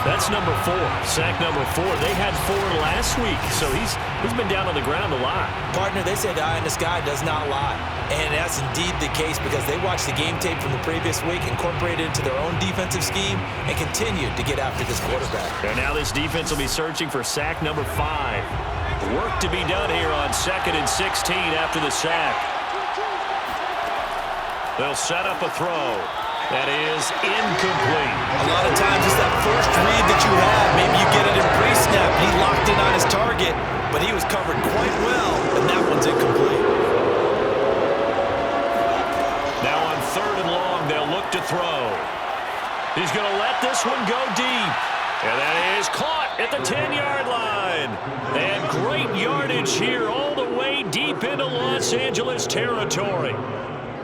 That's number 4. Sack number 4. They had 4 last week, so he's been down on the ground a lot. Partner, they say the eye in the sky does not lie. And that's indeed the case because they watched the game tape from the previous week, incorporated it into their own defensive scheme, and continued to get after this quarterback. And now this defense will be searching for sack number 5. Work to be done here on 2nd and 16 after the sack. They'll set up a throw. That is incomplete. A lot of times it's that first read that you have. Maybe you get it in pre-snap. He locked in on his target, but he was covered quite well, and that one's incomplete. Now on 3rd and long, they'll look to throw. He's going to let this one go deep. And that is caught at the 10-yard line. And great yardage here all the way deep into Los Angeles territory.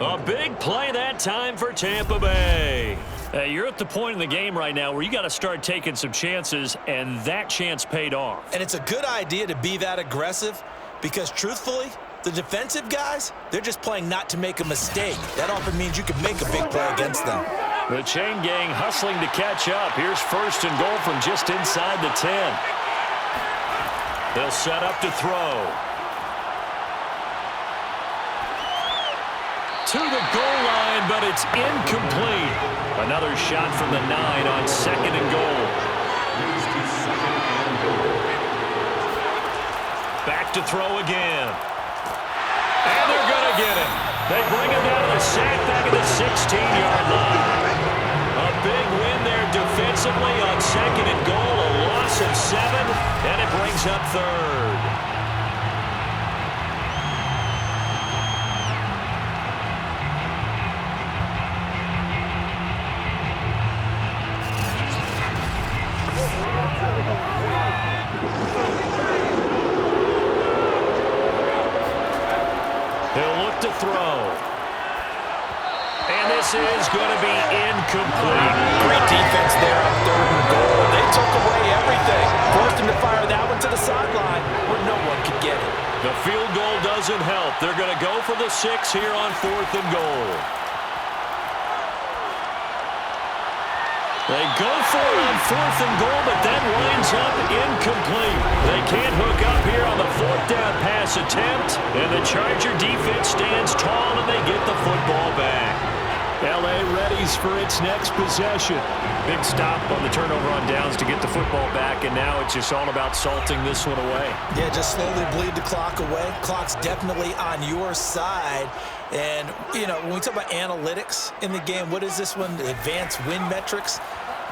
A big play that time for Tampa Bay. You're at the point in the game right now where you got to start taking some chances, and that chance paid off. And it's a good idea to be that aggressive because, truthfully, the defensive guys, they're just playing not to make a mistake. That often means you can make a big play against them. The chain gang hustling to catch up. Here's 1st and goal from just inside the 10. They'll set up to throw. To the goal line, but it's incomplete. Another shot from the 9 on 2nd and goal. Back to throw again. And they're going to get him. They bring him down to the sack back at the 16-yard line. A big win there defensively on 2nd and goal. A loss of 7, and it brings up 3rd. He'll look to throw. And this is going to be incomplete. Great defense there on 3rd and goal. They took away everything. Forced him to fire that one to the sideline where no one could get it. The field goal doesn't help. They're going to go for the 6 here on 4th and goal. They go for it on 4th and goal, but that winds up incomplete. They can't hook up here on the 4th down pass attempt, and the Charger defense stands tall, and they get the football back. L.A. readies for its next possession. Big stop on the turnover on downs to get the football back, and now it's just all about salting this one away. Yeah, just slowly bleed the clock away. Clock's definitely on your side. And, you know, when we talk about analytics in the game, what is this one? Advanced win metrics?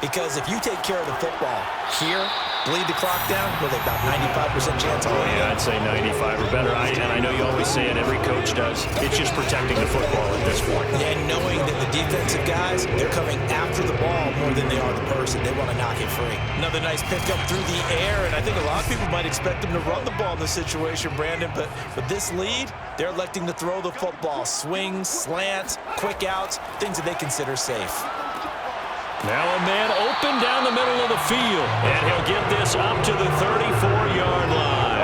Because if you take care of the football here, bleed the clock down, with about 95% chance of winning. Yeah, I'd say 95 or better. And I know you always say it, every coach does. It's just protecting the football at this point. And knowing that the defensive guys, they're coming after the ball more than they are the person. They want to knock it free. Another nice pickup through the air, and I think a lot of people might expect them to run the ball in this situation, Brandon, but with this lead, they're electing to throw the football. Swings, slants, quick outs, things that they consider safe. Now a man open down the middle of the field, and he'll get this up to the 34-yard line.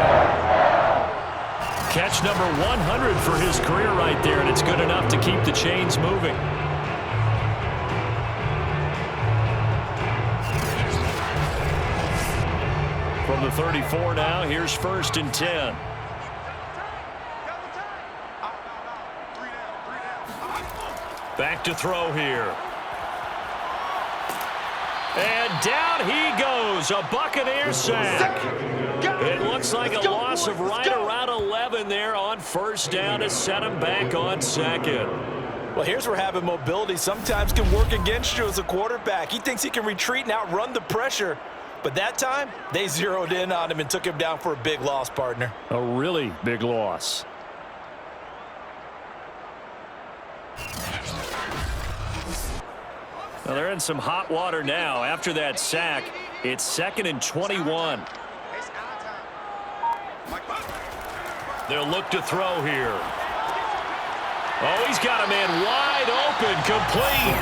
Catch number 100 for his career right there, and it's good enough to keep the chains moving. From the 34 now, here's 1st and 10. Back to throw here. And down he goes, a Buccaneer sack. It looks like a loss of right around 11 there on 1st down to set him back on 2nd. Well, here's where having mobility sometimes can work against you as a quarterback. He thinks he can retreat and outrun the pressure. But that time, they zeroed in on him and took him down for a big loss, partner. A really big loss. Well, they're in some hot water now. After that sack, it's 2nd and 21. They'll look to throw here. Oh, he's got a man wide open, complete.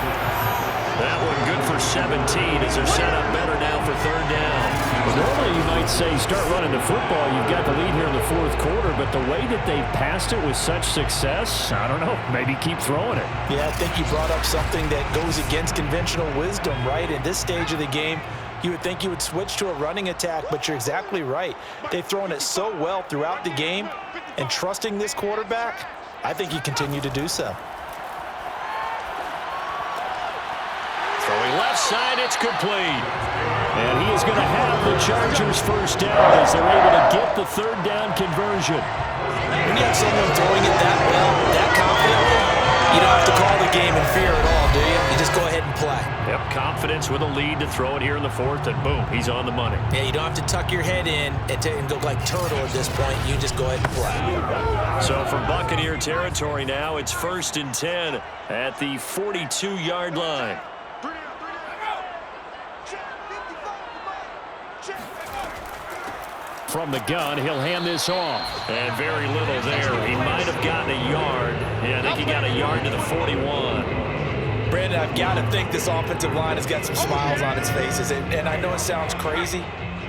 That one good for 17 as they're set up better now for 3rd down. Normally you might say start running the football. You've got the lead here in the 4th quarter, but the way that they've passed it with such success, I don't know, maybe keep throwing it. Yeah, I think you brought up something that goes against conventional wisdom, right? In this stage of the game, You would think you would switch to a running attack, but you're exactly right. They've thrown it so well throughout the game, and trusting this quarterback, I think you continue to do so. Throwing left side, it's complete. And he is going to have the Chargers first down as they're able to get the third down conversion. When you have someone throwing it that well, that confidently, you don't have to call the game in fear at all, do you? You just go ahead and play. Yep, confidence with a lead to throw it here in the fourth, and boom, he's on the money. Yeah, you don't have to tuck your head in and go like turtle at this point. You just go ahead and play. So for Buccaneer territory now, it's 1st and 10 at the 42-yard line. From the gun, he'll hand this off. And very little there. He might have gotten a yard. Yeah, I think he got a yard to the 41. Brandon, I've got to think this offensive line has got some smiles on its faces. And I know it sounds crazy,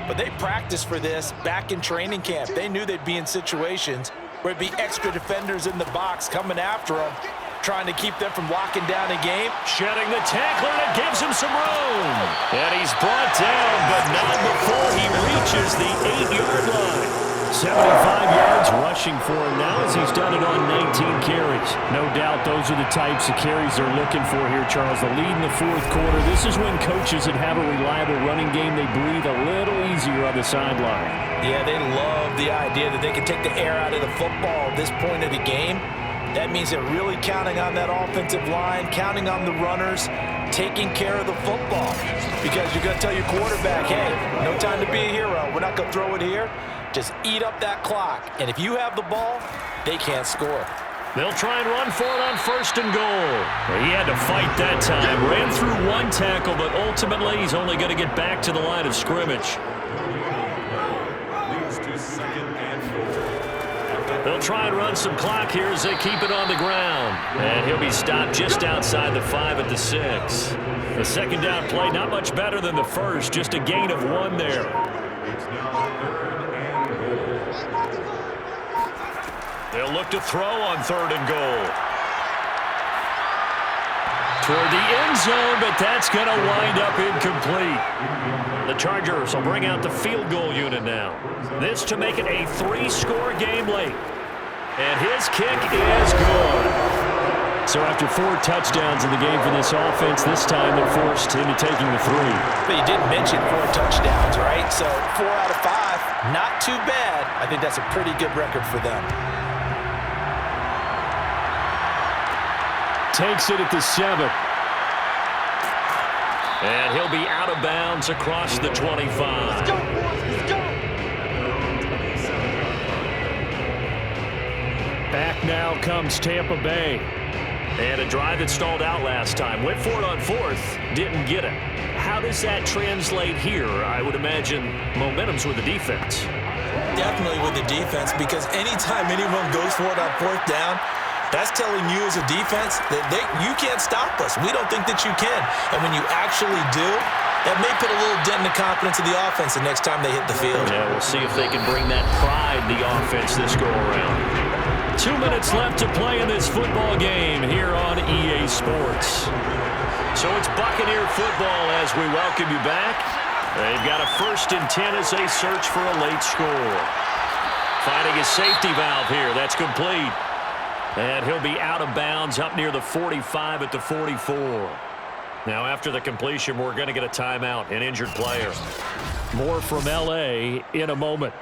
but they practiced for this back in training camp. They knew they'd be in situations where it'd be extra defenders in the box coming after them, trying to keep them from locking down a game. Shedding the tackler, and it gives him some room. And he's brought down, but not before he reaches the 8-yard line. 75 yards rushing for him now as he's done it on 19 carries. No doubt those are the types of carries they're looking for here, Charles. The lead in the fourth quarter. This is when coaches that have a reliable running game, they breathe a little easier on the sideline. Yeah, they love the idea that they can take the air out of the football at this point of the game. That means they're really counting on that offensive line, counting on the runners, taking care of the football. Because you're going to tell your quarterback, hey, no time to be a hero. We're not going to throw it here. Just eat up that clock. And if you have the ball, they can't score. They'll try and run for it on 1st and goal. He had to fight that time. Ran through one tackle, but ultimately he's only going to get back to the line of scrimmage. They'll try and run some clock here as they keep it on the ground. And he'll be stopped just outside the 5 at the 6. The second down play, not much better than the first, just a gain of 1 there. They'll look to throw on 3rd and goal. Toward the end zone, but that's going to wind up incomplete. The Chargers will bring out the field goal unit now. This to make it a 3-score game late. And his kick is good. So after 4 touchdowns in the game for this offense, this time they're forced into taking the 3. But you didn't mention 4 touchdowns, right? So 4 out of 5, not too bad. I think that's a pretty good record for them. Takes it at the 7. And he'll be out of bounds across the 25. Let's go. Let's go. Back now comes Tampa Bay. And a drive that stalled out last time. Went for it on 4th, didn't get it. How does that translate here? I would imagine momentum's with the defense. Definitely with the defense, because anytime anyone goes for it on 4th down, that's telling you as a defense that you can't stop us. We don't think that you can. And when you actually do, that may put a little dent in the confidence of the offense the next time they hit the field. Yeah, we'll see if they can bring that pride in the offense this go-around. 2 minutes left to play in this football game here on EA Sports. So it's Buccaneer football as we welcome you back. They've got a 1st and 10 as they search for a late score. Finding a safety valve here. That's complete. And he'll be out of bounds up near the 45 at the 44. Now after the completion, we're going to get a timeout, an injured player. More from L.A. in a moment.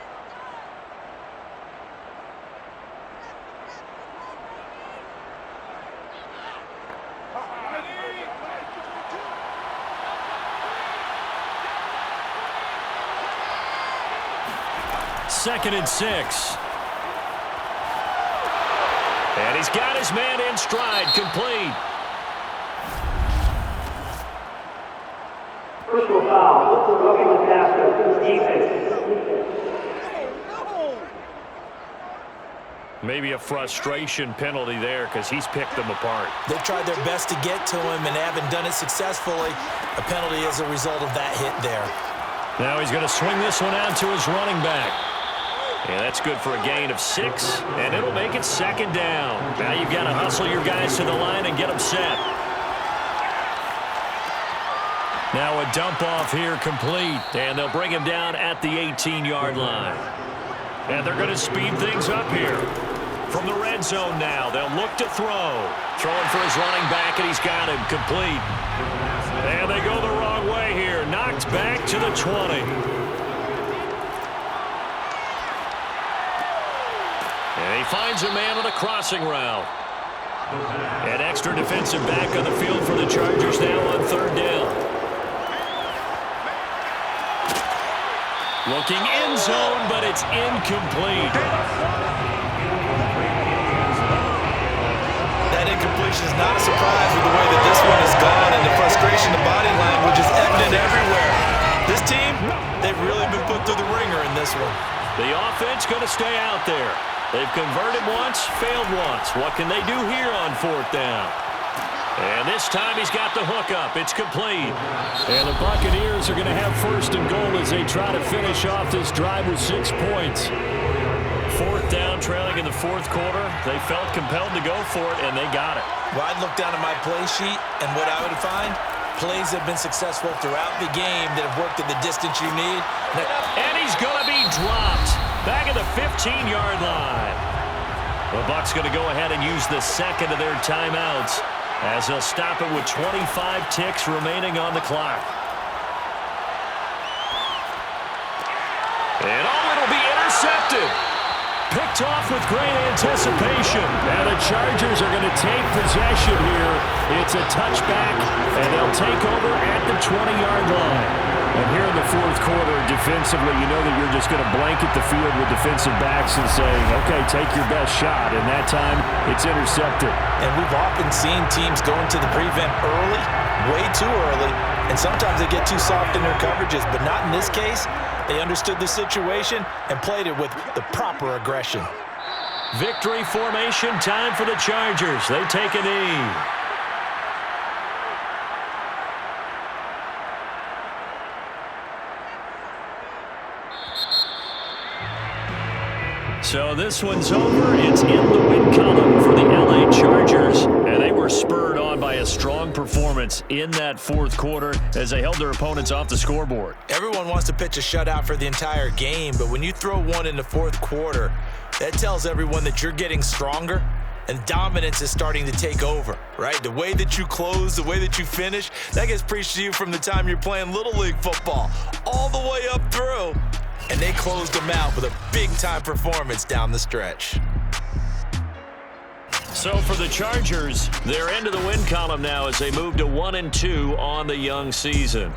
Second and 6. And he's got his man in stride, complete. Personal foul. Roughing the passer. Defense. Maybe a frustration penalty there because he's picked them apart. They've tried their best to get to him and haven't done it successfully. A penalty as a result of that hit there. Now he's going to swing this one out to his running back. And that's good for a gain of 6, and it'll make it 2nd down. Now you've got to hustle your guys to the line and get them set. Now a dump off here complete, and they'll bring him down at the 18-yard line. And they're going to speed things up here. From the red zone now, they'll look to throw. Throwing for his running back, and he's got him complete. And they go the wrong way here. Knocked back to the 20. And he finds a man on a crossing route. An extra defensive back on the field for the Chargers now on third down. Looking end zone, but it's incomplete. That incompletion is not a surprise with the way that this one has gone, and the frustration, the body language is evident everywhere. This team, they've really been put through the ringer in this one. The offense going to stay out there. They've converted once, failed once. What can they do here on fourth down? And this time he's got the hook up. It's complete. And the Buccaneers are going to have first and goal as they try to finish off this drive with 6 points. Fourth down, trailing in the fourth quarter. They felt compelled to go for it, and they got it. Well, I'd look down at my play sheet, and what I would find, plays have been successful throughout the game that have worked at the distance you need. And he's going to be dropped back at the 15-yard line. The Bucs going to go ahead and use the second of their timeouts as they'll stop it with 25 ticks remaining on the clock. And it'll be intercepted. Picked off with great anticipation. And the Chargers are going to take possession here. It's a touchback, and they'll take over at the 20-yard line. And here in the fourth quarter, defensively, you know that you're just going to blanket the field with defensive backs and saying, okay, take your best shot. And that time, it's intercepted. And we've often seen teams go into the prevent early, way too early, and sometimes they get too soft in their coverages, but not in this case. They understood the situation and played it with the proper aggression. Victory formation time for the Chargers. They take a knee. So this one's over. It's in the win column for the LA Chargers. And they were spurred on by a strong performance in that fourth quarter as they held their opponents off the scoreboard. Everyone wants to pitch a shutout for the entire game, but when you throw one in the fourth quarter, that tells everyone that you're getting stronger and dominance is starting to take over, right? The way that you close, the way that you finish, that gets preached to you from the time you're playing Little League football all the way up through. And they closed them out with a big-time performance down the stretch. So for the Chargers, they're into the win column now as they move to 1-2 on the young season.